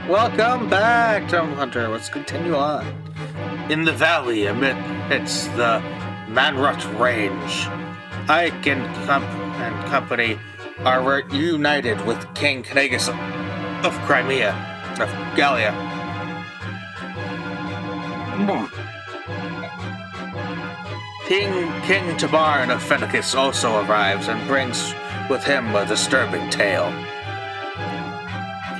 Welcome back, Tom Hunter. Let's continue on. In the valley amidst the Manrut Range, Ike and company are reunited with King Knagus of Crimea, of Gallia. King Tabarn of Fennicus also arrives and brings with him a disturbing tale.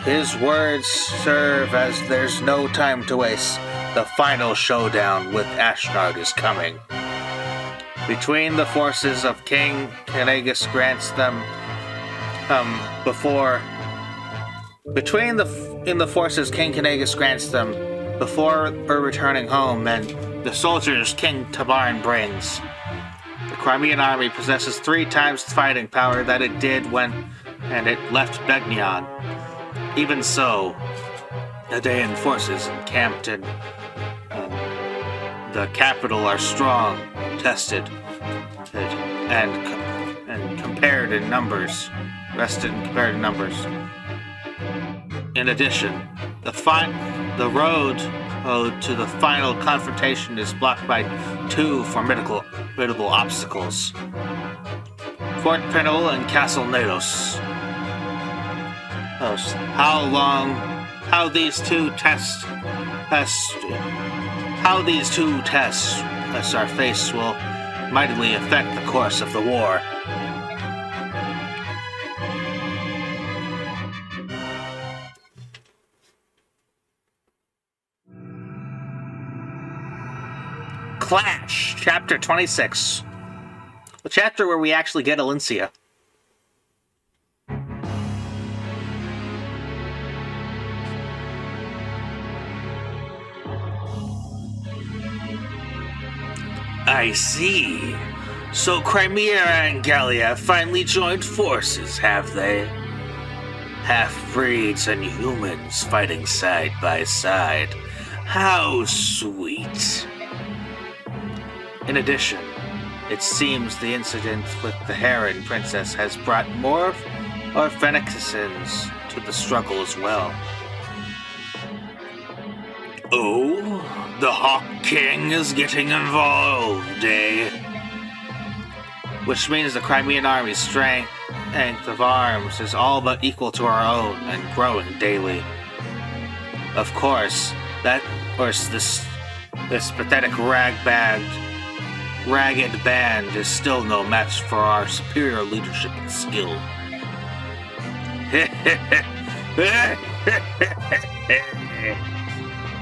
His words serve as there's no time to waste. The final showdown with Ashnard is coming. Between the forces of King Knagus grants them before returning home, and the soldiers King Tabarn brings. The Crimean army possesses 3 times the fighting power that it did when it left Begnion. Even so, the Daean forces encamped in the capital are strong, tested, and compared in numbers. Rested and compared in numbers. In addition, the road to the final confrontation is blocked by 2 formidable obstacles: Fort Pinel and Castle Nados. How these two tests our face will mightily affect the course of the war. Clash, Chapter 26. The chapter where we actually get Alincia. I see. So Crimea and Gallia have finally joined forces, have they? Half-breeds and humans fighting side by side. How sweet. In addition, it seems the incident with the Heron Princess has brought more Phoenicians to the struggle as well. Oh, the Hawk King is getting involved, eh? Which means the Crimean army's strength of arms is all but equal to our own and growing daily. Of course, this pathetic ragged band is still no match for our superior leadership and skill.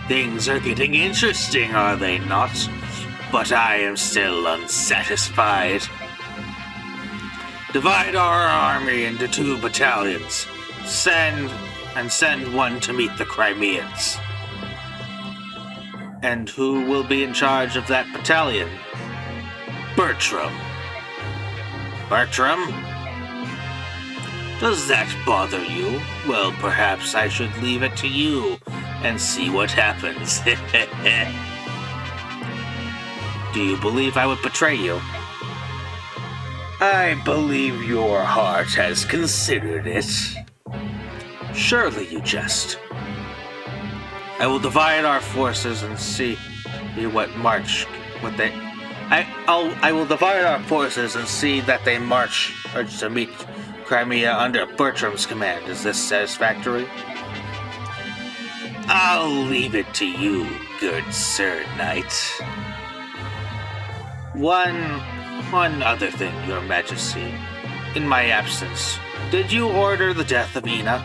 Things are getting interesting, are they not? But I am still unsatisfied. Divide our army into 2 battalions. Send one to meet the Crimeans. And who will be in charge of that battalion? Bertram. Bertram? Does that bother you? Well, perhaps I should leave it to you and see what happens. Do you believe I would betray you? I believe your heart has considered it. Surely you jest. I will divide our forces and see I will divide our forces and see that they march to meet Crimea under Bertram's command. Is this satisfactory? I'll leave it to you, good Sir Knight. One other thing, Your Majesty. In my absence, did you order the death of Ina?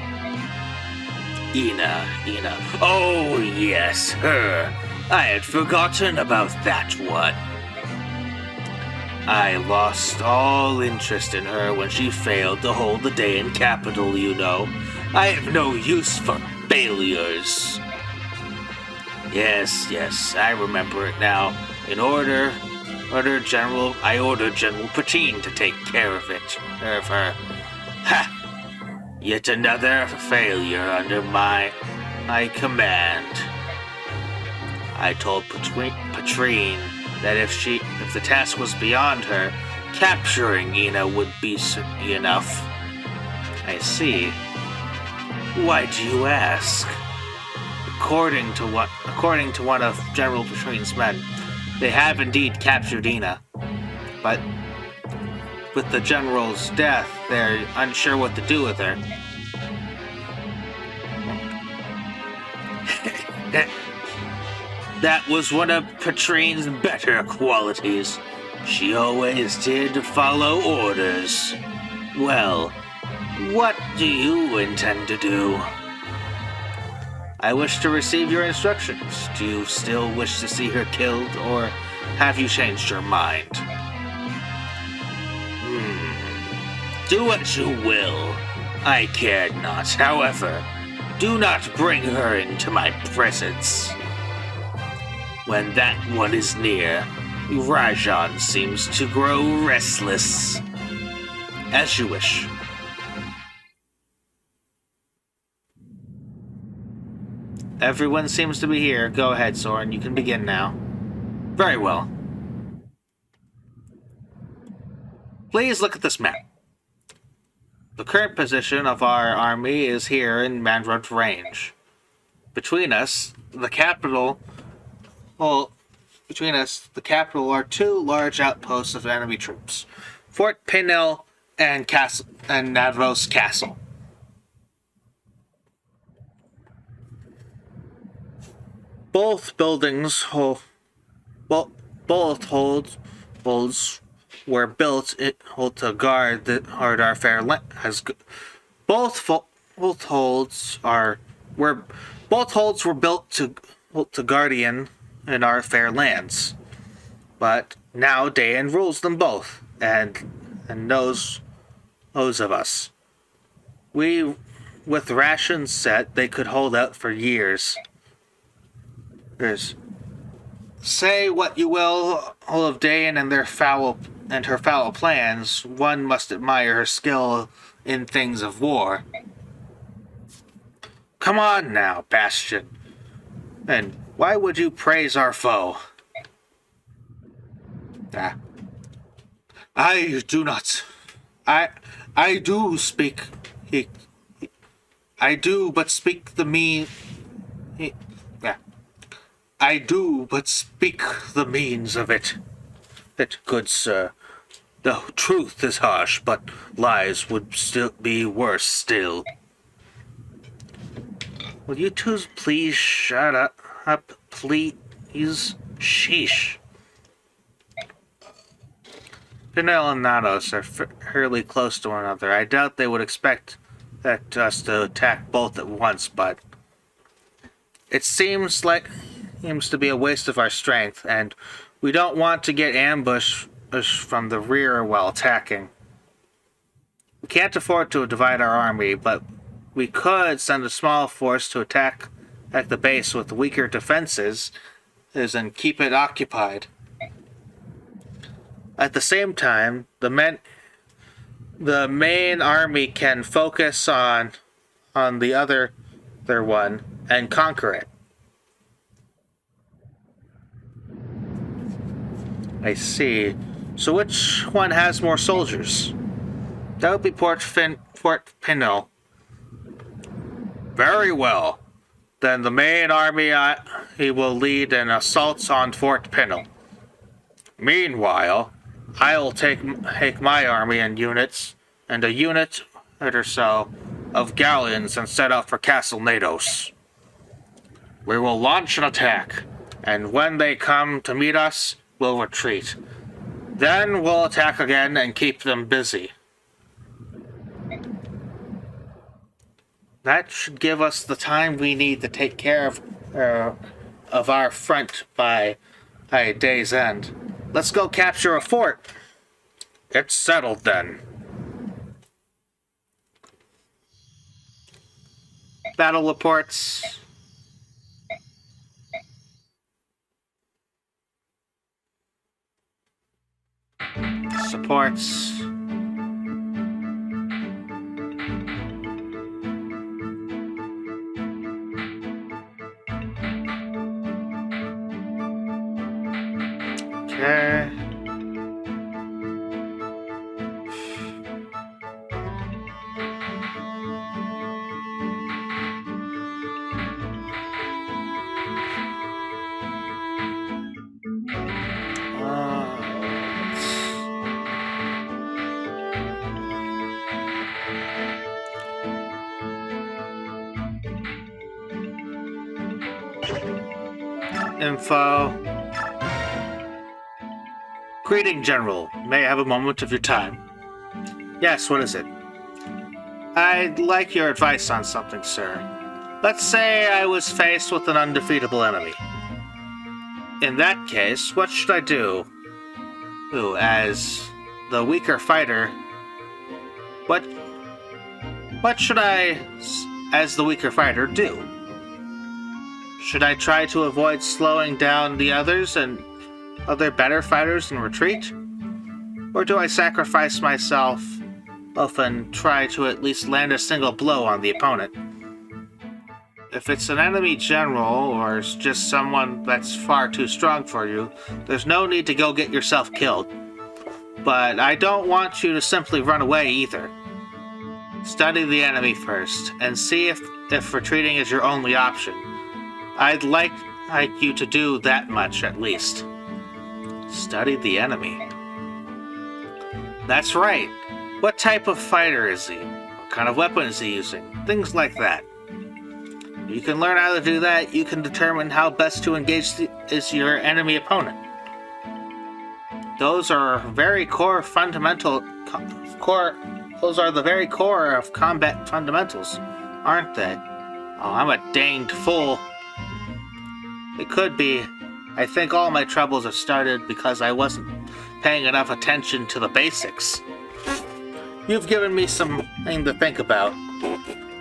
Ina. Oh, yes, her. I had forgotten about that one. I lost all interest in her when she failed to hold the Daean capital, you know. I have no use for failures. Yes, I remember it now. I ordered General Patine to take care of her. Ha! Yet another failure under my command. I told Patrine that if the task was beyond her, capturing Ina would be enough. I see. Why do you ask? according to one of General Petrine's men, they have indeed captured Ina. But with the general's death, they're unsure what to do with her. That was one of Petrine's better qualities. She always did follow orders. Well, what do you intend to do? I wish to receive your instructions. Do you still wish to see her killed, or have you changed your mind? Do what you will. I care not. However, do not bring her into my presence. When that one is near, Rajan seems to grow restless. As you wish. Everyone seems to be here. Go ahead, Soren. You can begin now. Very well. Please look at this map. The current position of our army is here in Mandrot Range. Between us, the capital are two large outposts of enemy troops: Fort Pinel and Navros Castle. Both buildings were built to guard our fair land. Both holds were built to guardian in our fair lands, but now Dayan rules them both and knows of us. With rations set, they could hold out for years. Say what you will of Dayan and her foul plans, one must admire her skill in things of war. Come on now, Bastion. And why would you praise our foe? I do not. I do speak. I do but speak the mean. I do but speak the means of it. Good sir. The truth is harsh, but lies would still be worse still. Will you two please shut up, please? Sheesh. Pinel and Nanos are fairly close to one another. I doubt they would expect us to attack both at once, but it seems to be a waste of our strength, and we don't want to get ambushed from the rear while attacking. We can't afford to divide our army, but we could send a small force to attack at the base with weaker defenses and keep it occupied. At the same time, the main army can focus on the other one and conquer it. I see. So which one has more soldiers? That would be Fort Pinel. Very well. Then the main army he will lead an assault on Fort Pinel. Meanwhile, I will take my army and a unit or so of galleons and set out for Castle Nados. We will launch an attack, and when they come to meet us, we'll retreat. Then we'll attack again and keep them busy. That should give us the time we need to take care of our front by day's end. Let's go capture a fort. It's settled then. Battle reports. Supports. Okay. info. Greeting, General. May I have a moment of your time? Yes, what is it? I'd like your advice on something, sir. Let's say I was faced with an undefeatable enemy. In that case, what should I do? Ooh, as the weaker fighter, what should I, as the weaker fighter, do? Should I try to avoid slowing down the others and other better fighters and retreat? Or do I sacrifice myself and try to at least land a single blow on the opponent? If it's an enemy general, or just someone that's far too strong for you, there's no need to go get yourself killed. But I don't want you to simply run away either. Study the enemy first, and see if retreating is your only option. I'd like you to do that much, at least. Study the enemy. That's right. What type of fighter is he? What kind of weapon is he using? Things like that. You can learn how to do that. You can determine how best to engage your enemy opponent. Those are very core fundamental Those are the very core of combat fundamentals, aren't they? Oh, I'm a danged fool. It could be. I think all my troubles have started because I wasn't paying enough attention to the basics. You've given me something to think about.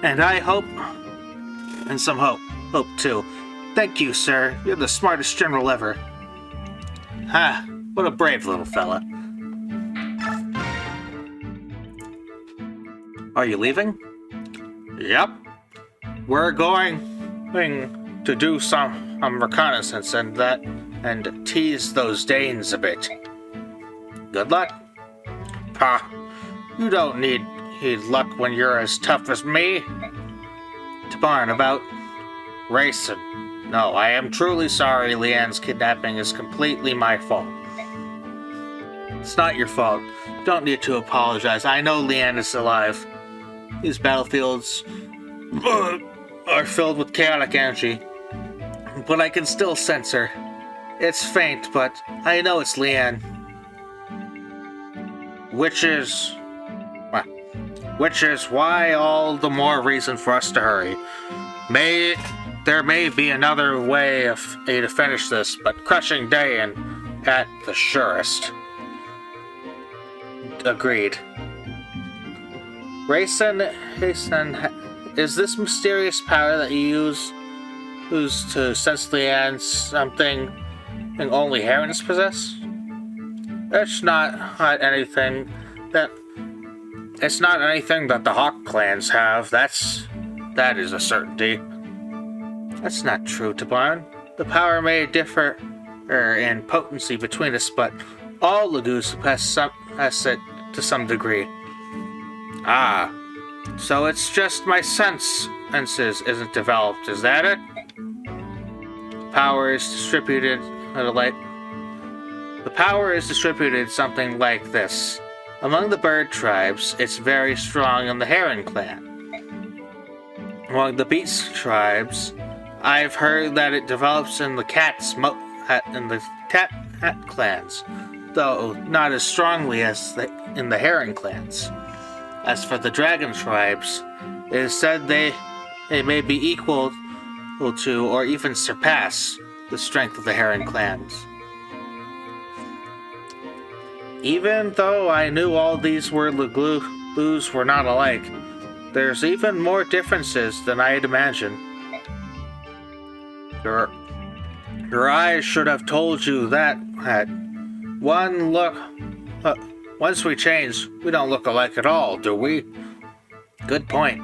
And I hope... And some hope. Hope, too. Thank you, sir. You're the smartest general ever. Ha! What a brave little fella. Are you leaving? Yep. We're going to do some reconnaissance and tease those Danes a bit. Good luck. Pa, you don't need luck when you're as tough as me. Tabarn, about Rayson. No, I am truly sorry Leanne's kidnapping is completely my fault. It's not your fault. You don't need to apologize. I know Leanne is alive. These battlefields are filled with chaotic energy, but I can still sense her. It's faint, but I know it's Leanne. Which is why all the more reason for us to hurry. There may be another way to finish this, but crushing Dayan at the surest. Agreed. Rayson, is this mysterious power that you use to sense Leanne something only herons possess? It's not anything that the Hawk clans have. That is a certainty. That's not true, Tabarn. The power may differ in potency between us, but all Lagoos possess it to some degree. Ah, so it's just my senses isn't developed, is that it? Power is distributed The power is distributed something like this. Among the bird tribes, it's very strong in the Heron clan. Among the beast tribes, I've heard that it develops in the cat clans, though not as strongly as in the Heron clans. As for the dragon tribes, it is said they may be equal to or even surpass the strength of the Heron clans. Even though I knew all these Lagoos were not alike, there's even more differences than I had imagined. Your eyes should have told you that one look. Once we change, we don't look alike at all, do we? Good point.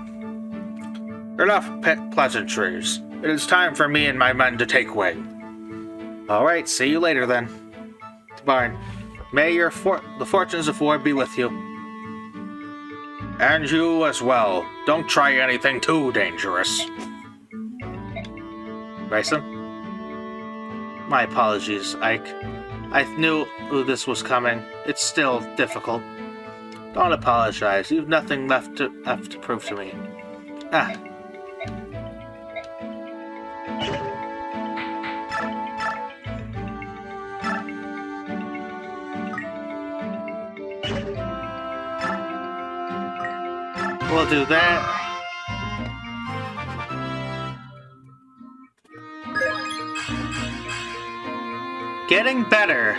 Enough pleasantries. It is time for me and my men to take wing. All right, see you later then. Tabarn, may the fortunes of war be with you. And you as well. Don't try anything too dangerous. Rayson? My apologies, Ike. I knew this was coming. It's still difficult. Don't apologize. You've nothing left to prove to me. we'll do that. Getting better.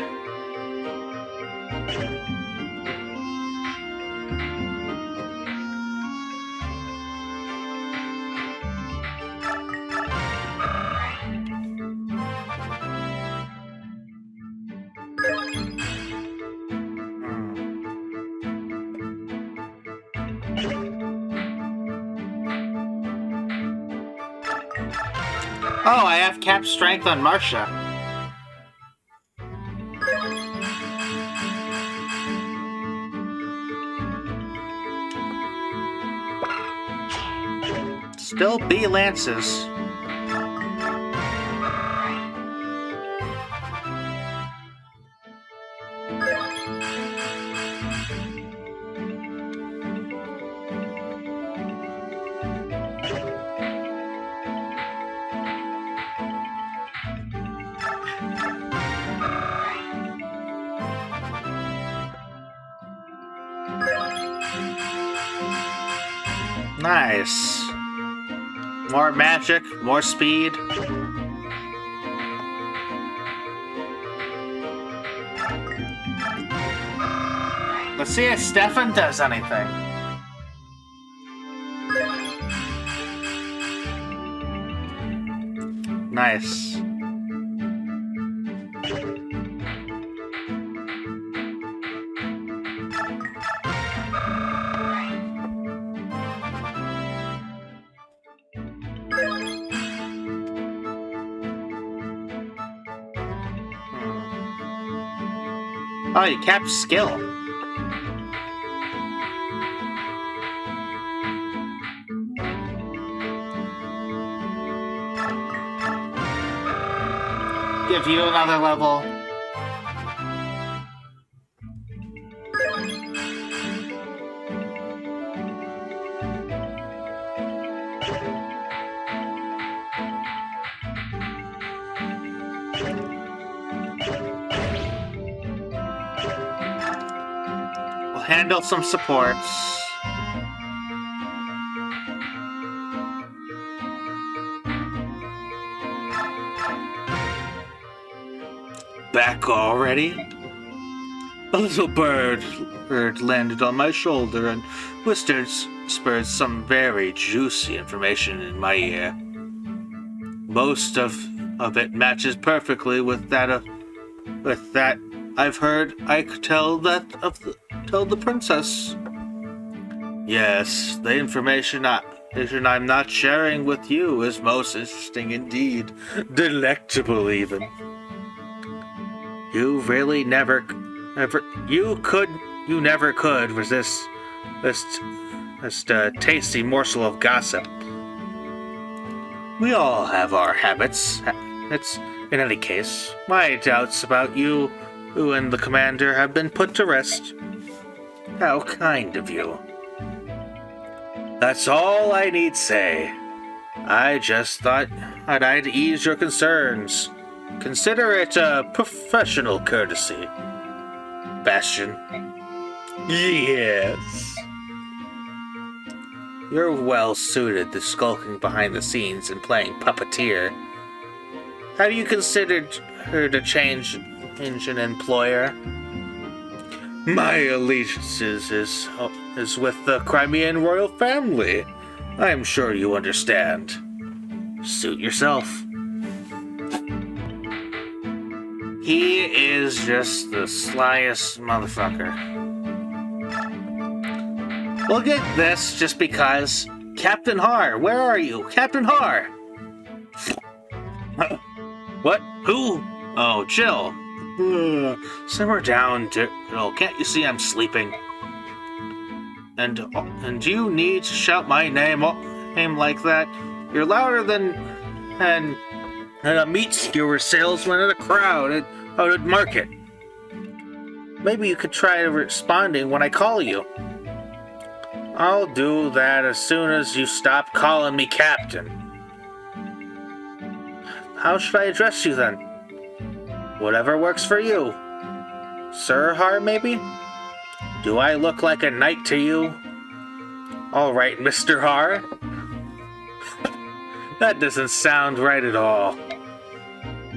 Oh, I have cap strength on Marcia. Still B lances. Nice. More magic, more speed. Let's see if Stefan does anything. Nice. Oh, you capped skill. Give you another level. We'll handle some supports. Back already? A little bird landed on my shoulder and whispered some very juicy information in my ear. Most of it matches perfectly with that I've heard. I could tell the princess. Yes, the information I'm not sharing with you is most interesting indeed, delectable even. You really never could resist this tasty morsel of gossip. We all have our habits. In any case, my doubts about you and the commander have been put to rest. How kind of you. That's all I need say. I just thought I'd ease your concerns. Consider it a professional courtesy. Bastion. Yes. You're well suited to skulking behind the scenes and playing puppeteer. Have you considered her to change an employer? My allegiance is with the Crimean royal family. I'm sure you understand. Suit yourself. He is just the slyest motherfucker. We'll get this just because. Captain Har, where are you? Captain Har! What? Who? Oh, Jill. Simmer down, Jill. Can't you see I'm sleeping? And you need to shout my name like that? You're louder than a meat skewer salesman in a crowd out at market. Maybe you could try responding when I call you. I'll do that as soon as you stop calling me Captain. How should I address you then? Whatever works for you. Sir Har, maybe? Do I look like a knight to you? All right, Mr. Har. That doesn't sound right at all.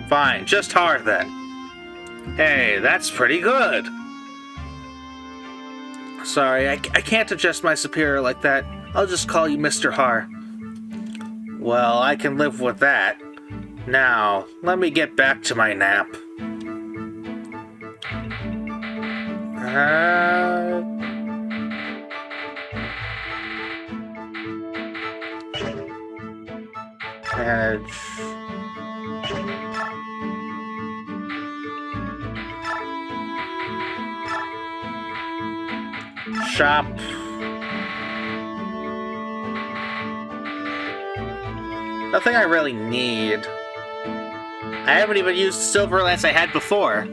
Fine, just Har then. Hey, that's pretty good. Sorry, I can't adjust my superior like that. I'll just call you Mr. Har. Well, I can live with that. Now, let me get back to my nap. Edge. Shop. Nothing I really need. I haven't even used the silver lance I had before.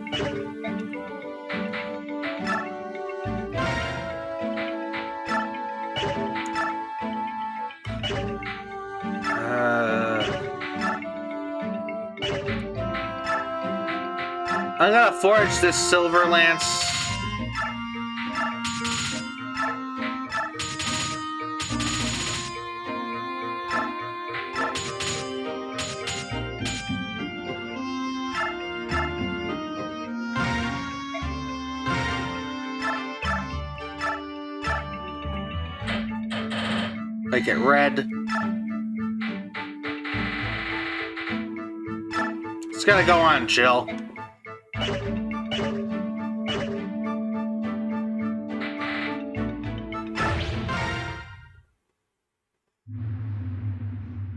I'm gonna forge this silver lance. Make it red. It's gotta go on, Jill.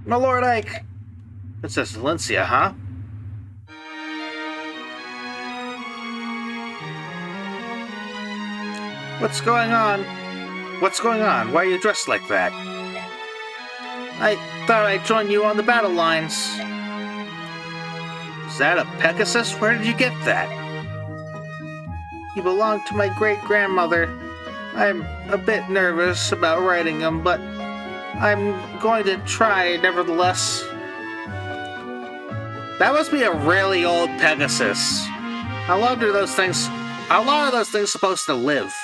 My Lord Ike! Princess Valencia, huh? What's going on? What's going on? Why are you dressed like that? I thought I'd join you on the battle lines. Is that a Pegasus? Where did you get that? He belonged to my great-grandmother. I'm a bit nervous about riding him, but I'm going to try nevertheless. That must be a really old Pegasus. How long are those things supposed to live?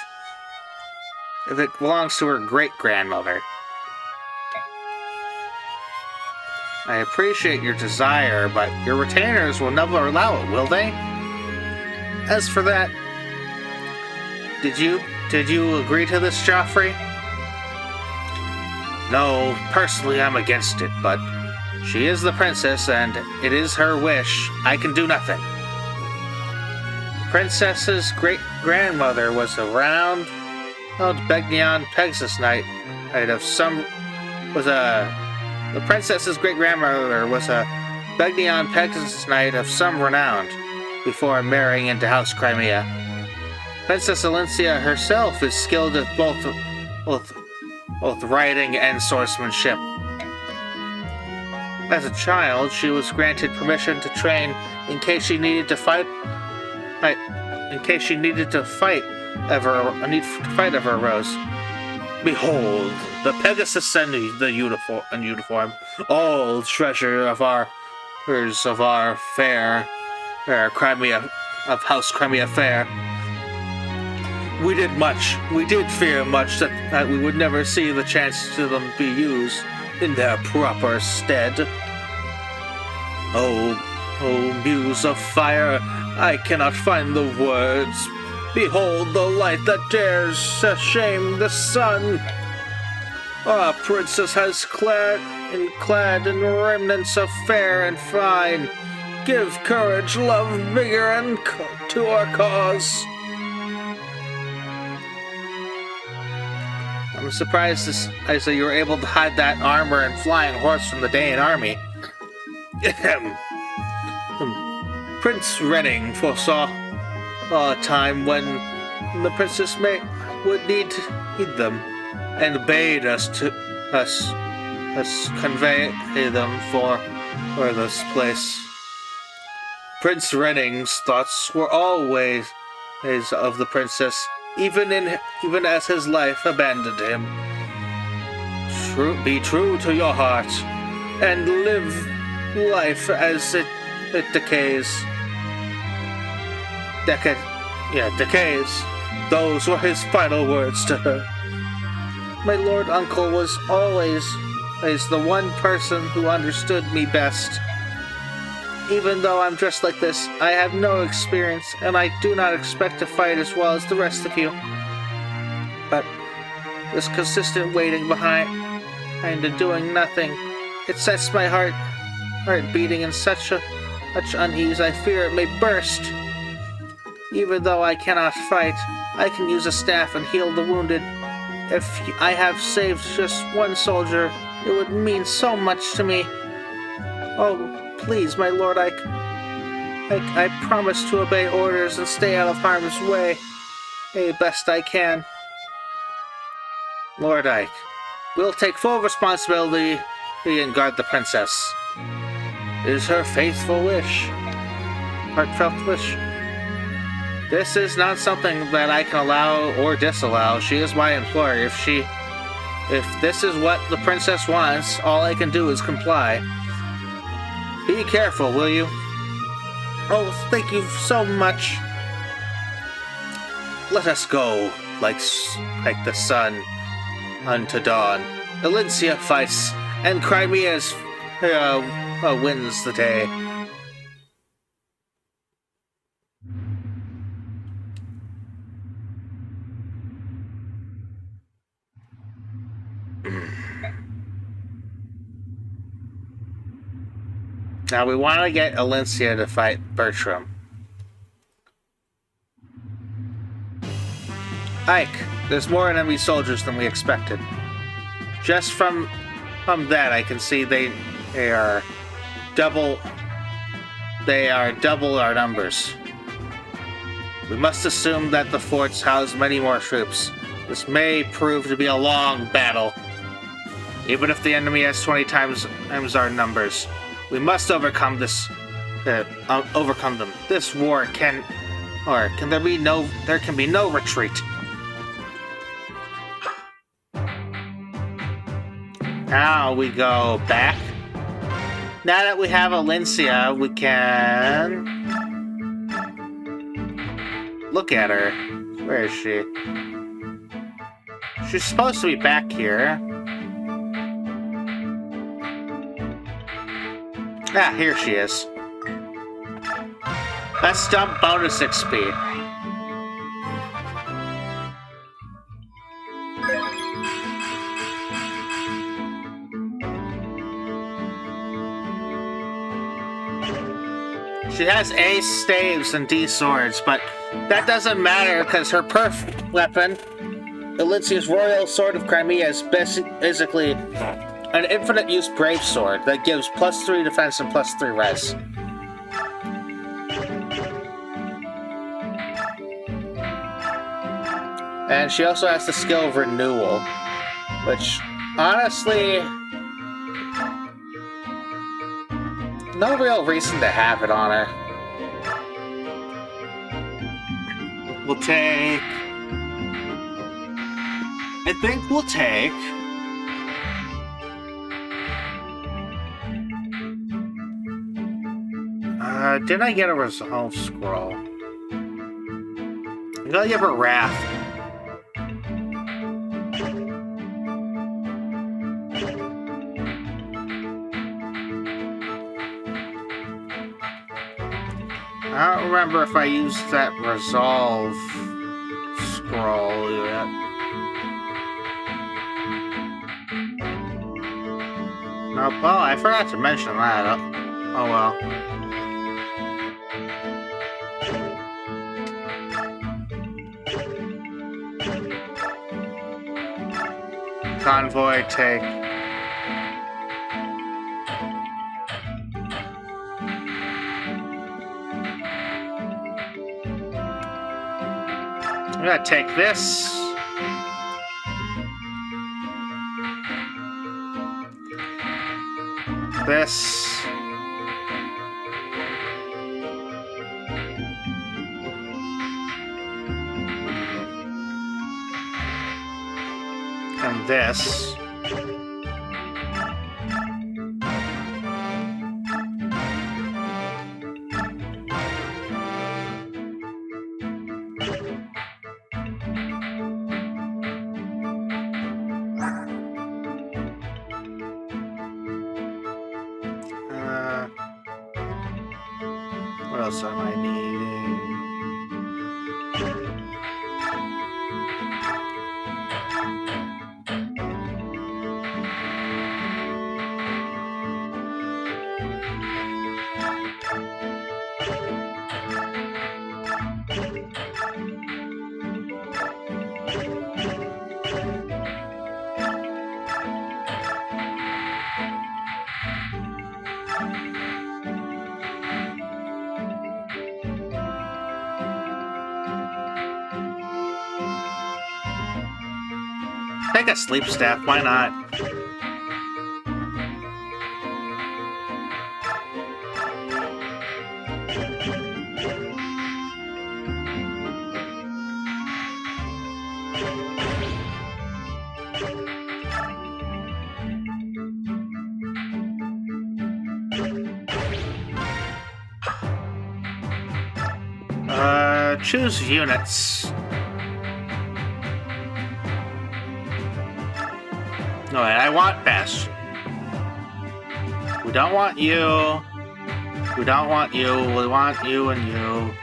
If it belongs to her great-grandmother. I appreciate your desire, but your retainers will never allow it, will they? As for that, did you agree to this, Joffrey? No, personally I'm against it, but she is the princess and it is her wish. I can do nothing. The princess's great-grandmother was a renowned Begnion Pegasus Knight of some... The princess's great-grandmother was a Begnion Pegasus Knight of some renown before marrying into House Crimea. Princess Valencia herself is skilled at both riding and swordsmanship. As a child, she was granted permission to train in case she needed to fight. A need to fight ever arose. Behold, the Pegasus and the uniform, all treasure of our fair Crimea, of House Crimea fair. We did fear much that we would never see the chance to them be used in their proper stead. Oh, muse of fire, I cannot find the words. Behold the light that dares to shame the sun. Our princess has clad in remnants of fair and fine. Give courage, love, vigor, and to our cause. I'm surprised as you were able to hide that armor and flying horse from the Daean army. Prince Renning foresaw a time when the princess would need them, and bade us convey them for this place. Prince Renning's thoughts were always of the princess, even as his life abandoned him. Be true to your heart, and live life as it decays. Decays. Those were his final words to her. My Lord Uncle was always the one person who understood me best. Even though I'm dressed like this, I have no experience, and I do not expect to fight as well as the rest of you. But this consistent waiting behind and doing nothing, it sets my heart beating in such unease I fear it may burst. Even though I cannot fight, I can use a staff and heal the wounded. If I have saved just one soldier, it would mean so much to me. Oh, please, my lord, I promise to obey orders and stay out of harm's way. Best I can. Lord Ike, we'll take full responsibility and guard the princess. It is her faithful wish. Heartfelt wish. This is not something that I can allow or disallow. She is my employer. If this is what the princess wants, all I can do is comply. Be careful, will you? Oh, thank you so much. Let us go, like the sun, unto dawn. Alencia fights, and Crimea's wins the day. Now we want to get Alencia to fight Bertram. Ike, there's more enemy soldiers than we expected. Just from that, I can see they are double our numbers. We must assume that the forts house many more troops. This may prove to be a long battle. Even if the enemy has 20 times our numbers, we must overcome them. This war can be no retreat. Now we go back. Now that we have Alencia, we can look at her. Where is she? She's supposed to be back here. Ah, here she is. Let's dump bonus XP. She has A staves and D swords, but that doesn't matter because her perf weapon, Alencia's Royal Sword of Crimea, is basically an infinite use brave sword that gives +3 defense and +3 res. And she also has the skill of renewal, which honestly, no real reason to have it on her. We'll take... I think we'll take... did I get a resolve scroll? I'm gonna give her Wrath. I don't remember if I used that resolve scroll yet. No, well, I forgot to mention that. Oh well. Convoy, take. I'm gonna take this. This. And this. else am I needing? Take a sleep staff, why not? Choose units. No, I want Bastion. We don't want you. We don't want you. We want you and you.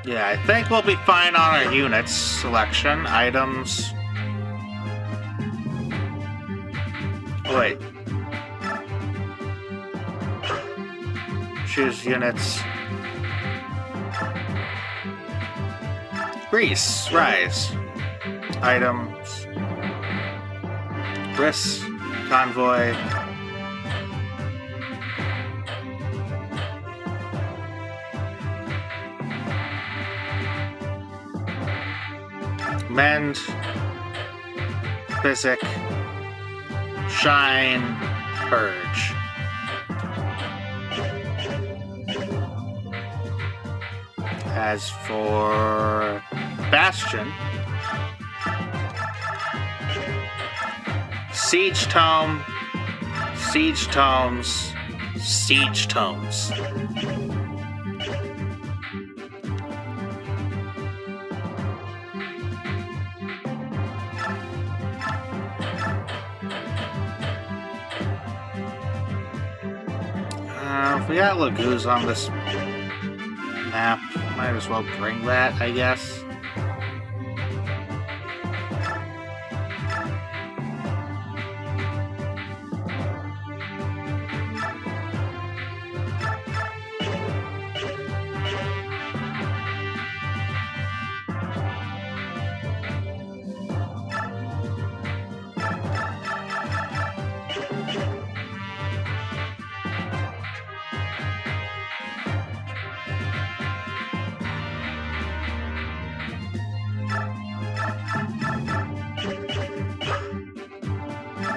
Yeah, I think we'll be fine on our units selection. Items. Wait. Choose units. Grease. Rise. Items. Brisk. Convoy. Mend. Physic. Shine. Purge. As for Bastion, Siege Tome, Siege Tomes, Siege Tomes. If we got Lagoos on this map, might as well bring that, I guess.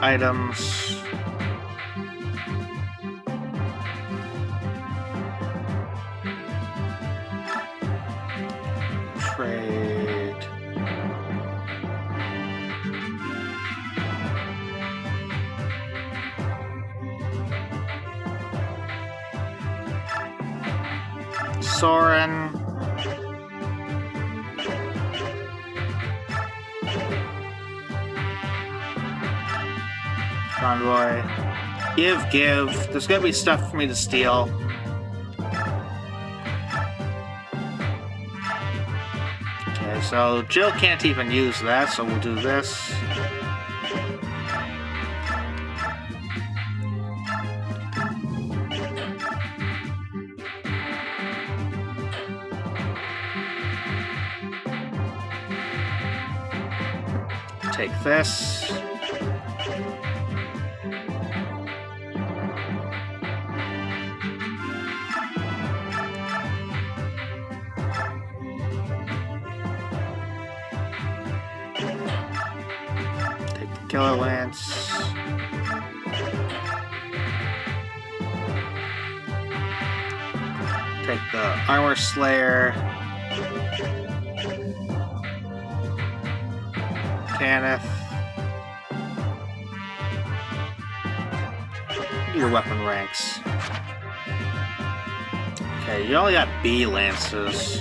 Items. Trade. Soren. Convoy. Give. There's gonna be stuff for me to steal. Okay, so Jill can't even use that, so we'll do this. Take this. Killer Lance. Take the Armor Slayer. Kenneth. Your weapon ranks. Okay, you only got B lances.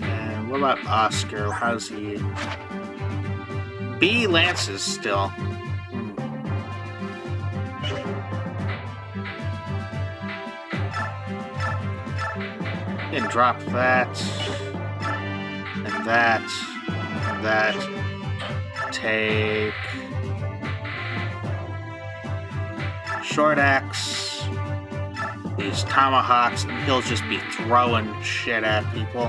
And what about Oscar? How's he? B lances still. You can drop that. And that. And that. Take. Short axe. These tomahawks, and he'll just be throwing shit at people.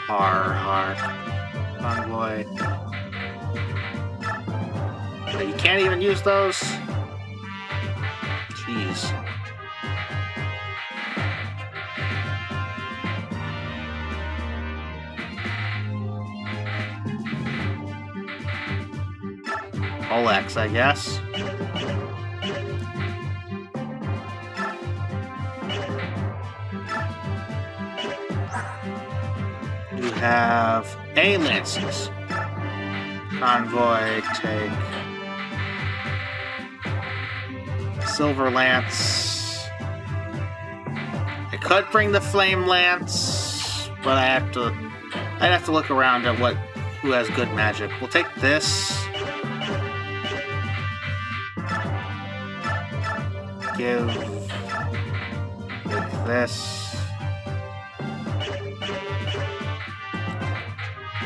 Har. Convoy. But you can't even use those? Jeez. Olex, I guess. You have A lances. Convoy, take. Silver lance. I could bring the flame lance, but I'd have to look around at who has good magic. We'll take this. Give like this.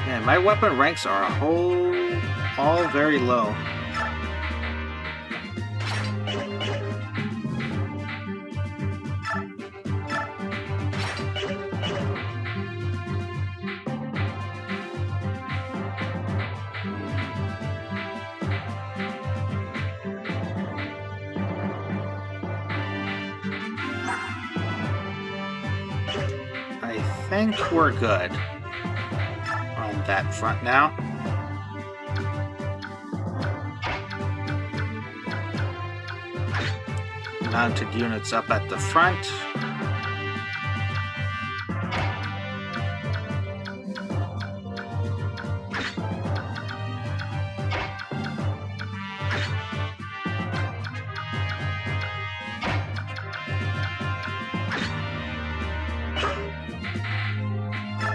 Man, my weapon ranks are all very low. I think we're good on that front now. Mounted units up at the front.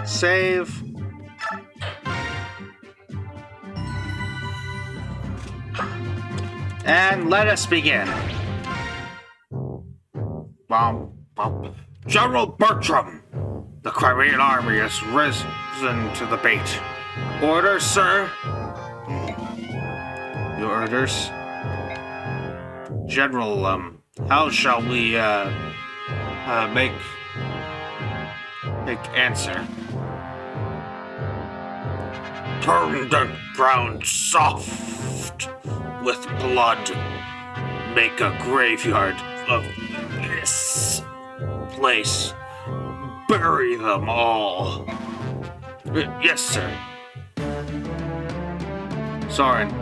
Save. And let us begin. General Bertram! The Crimean army has risen to the bait. Orders, sir? Your orders? General, how shall we, make answer? Turn the ground soft with blood. Make a graveyard of this place. Bury them all. Yes, sir. Soren,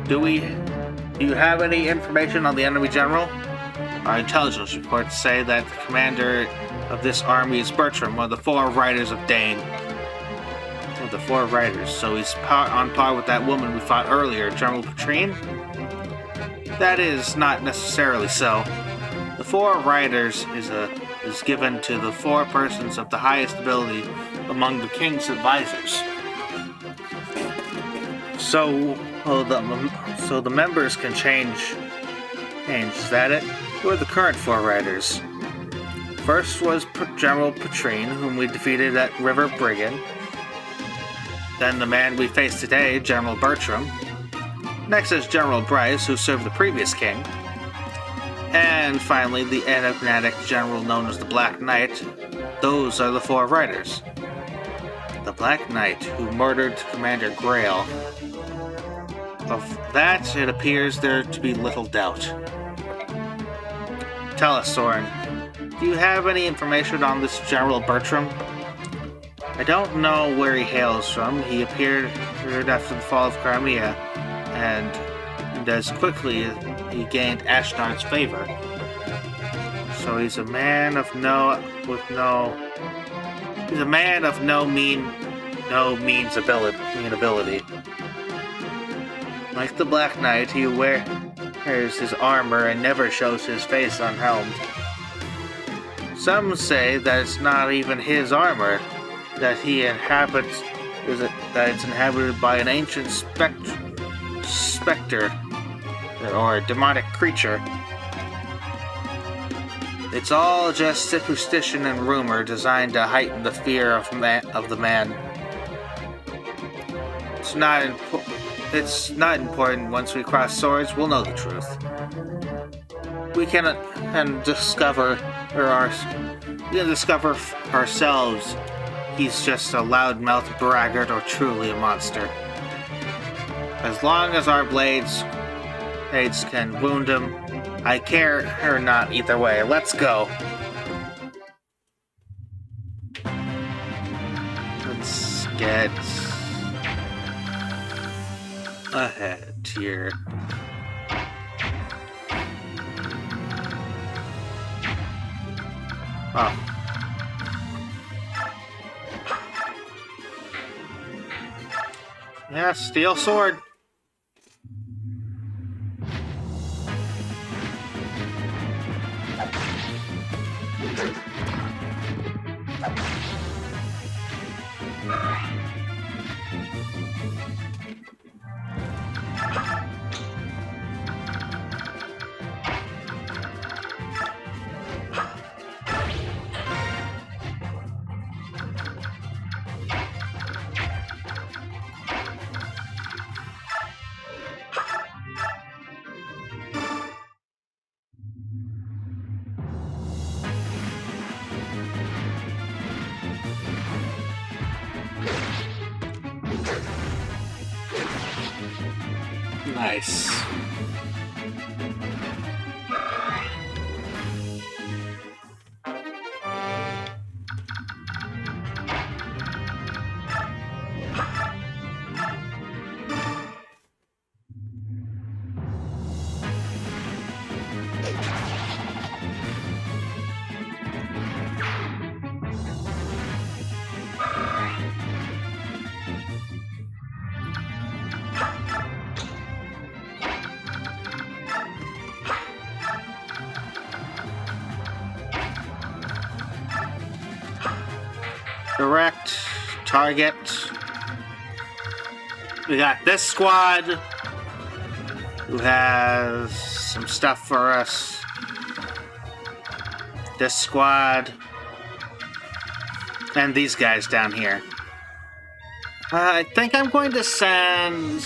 do you have any information on the enemy general? Our intelligence reports say that the commander of this army is Bertram, one of the 4 riders of Dane. Of the 4 riders, so he's on par with that woman we fought earlier, General Petrine? That is not necessarily so. The 4 riders is given to the 4 persons of the highest ability among the king's advisors. So the members can change. Is that it? Who are the current 4 riders? First was General Petrine, whom we defeated at River Brigand. Then the man we face today, General Bertram. Next is General Bryce, who served the previous king. And finally, the enigmatic general known as the Black Knight. Those are the 4 riders. The Black Knight, who murdered Commander Grail. Of that, it appears there to be little doubt. Tell us, Soren, do you have any information on this General Bertram? I don't know where he hails from. He appeared after the fall of Crimea, and as quickly he gained Ashnard's favor. So he's a man of no means ability. Like the Black Knight, he wears his armor and never shows his face unhelmed. Some say that it's not even his armor, that he inhabits, that it's inhabited by an ancient specter or a demonic creature. It's all just superstition and rumor designed to heighten the fear of the man. It's not important. Once we cross swords, we'll know the truth. We can discover ourselves. He's just a loudmouth braggart or truly a monster. As long as our blades can wound him, I care or not either way. Let's go. Let's get ahead here. Oh. Yeah, steel sword. Nice. Direct target. We got this squad who has some stuff for us. This squad. And these guys down here. I think I'm going to send...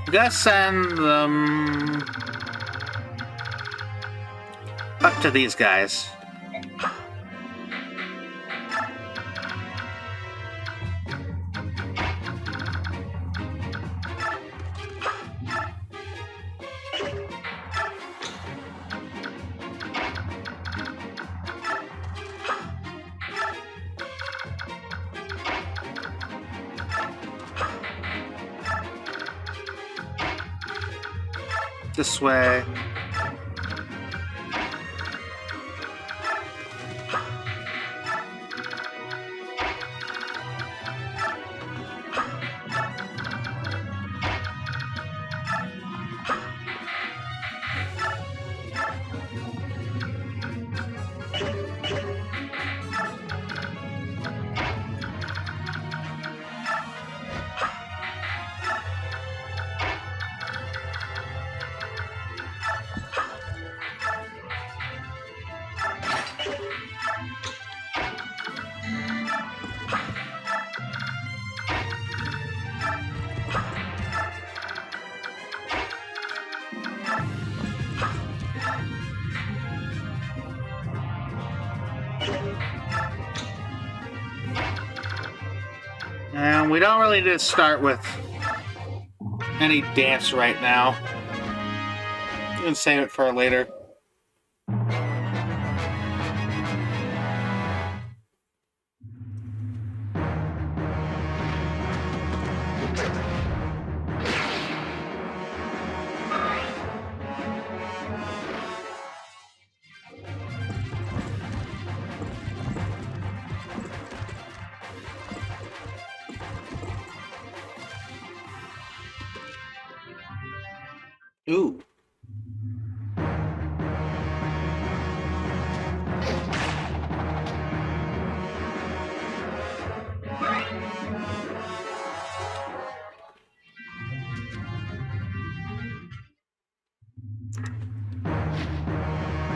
I'm gonna send them up to these guys. This way. And we don't really need to start with any dance right now. You can save it for later. Ooh.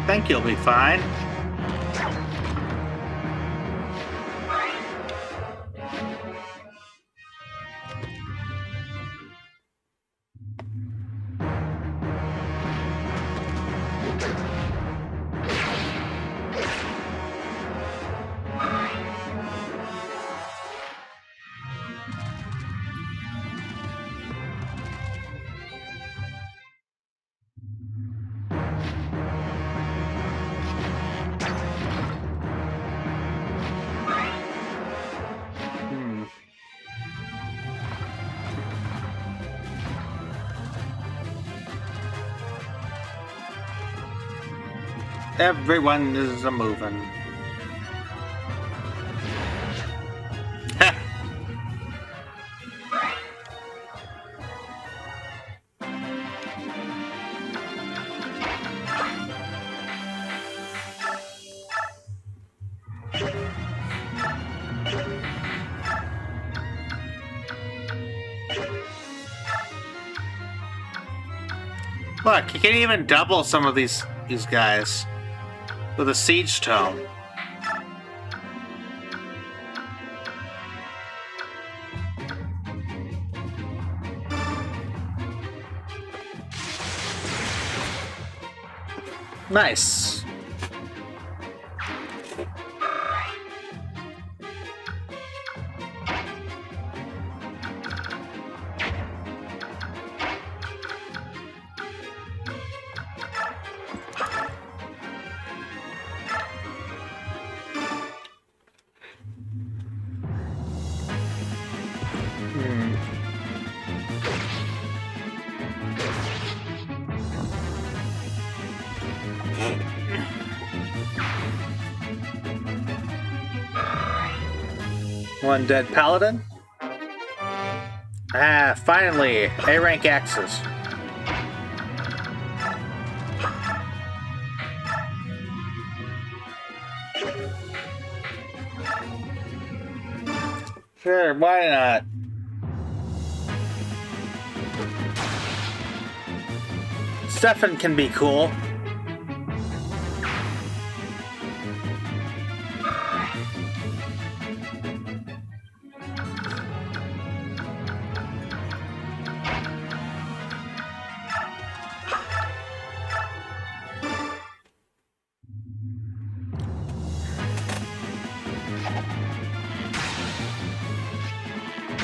Think you'll be fine. Everyone is a moving. Look, you can even double some of these guys with a siege tome. Nice. One dead paladin. Ah, finally, A rank axes. Sure, why not? Stefan can be cool.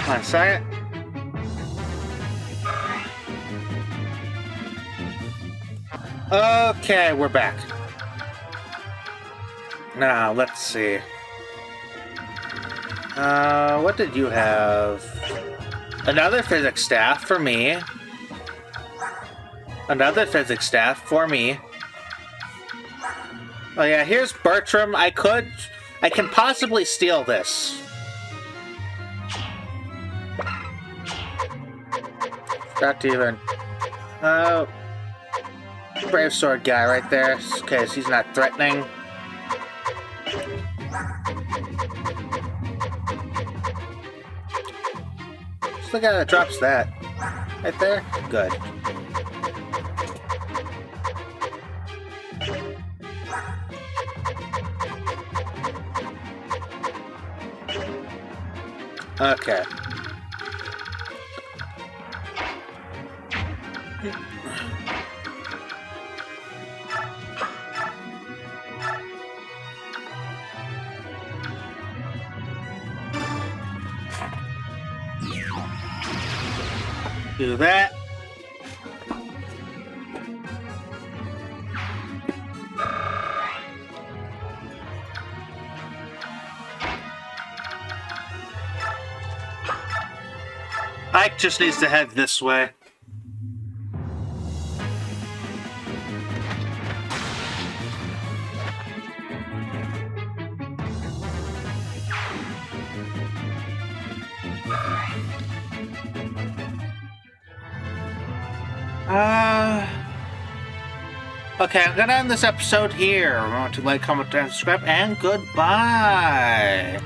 One second. Okay, we're back. Now, let's see. What did you have? Another physics staff for me. Another physics staff for me. Oh yeah, here's Bertram. I can possibly steal this. Not even. Brave sword guy right there. Okay, so he's not threatening. Just the guy that drops that. Right there? Good. Okay. Do that. Ike just needs to head this way. Okay, I'm gonna end this episode here. Remember to like, comment, and subscribe, and goodbye.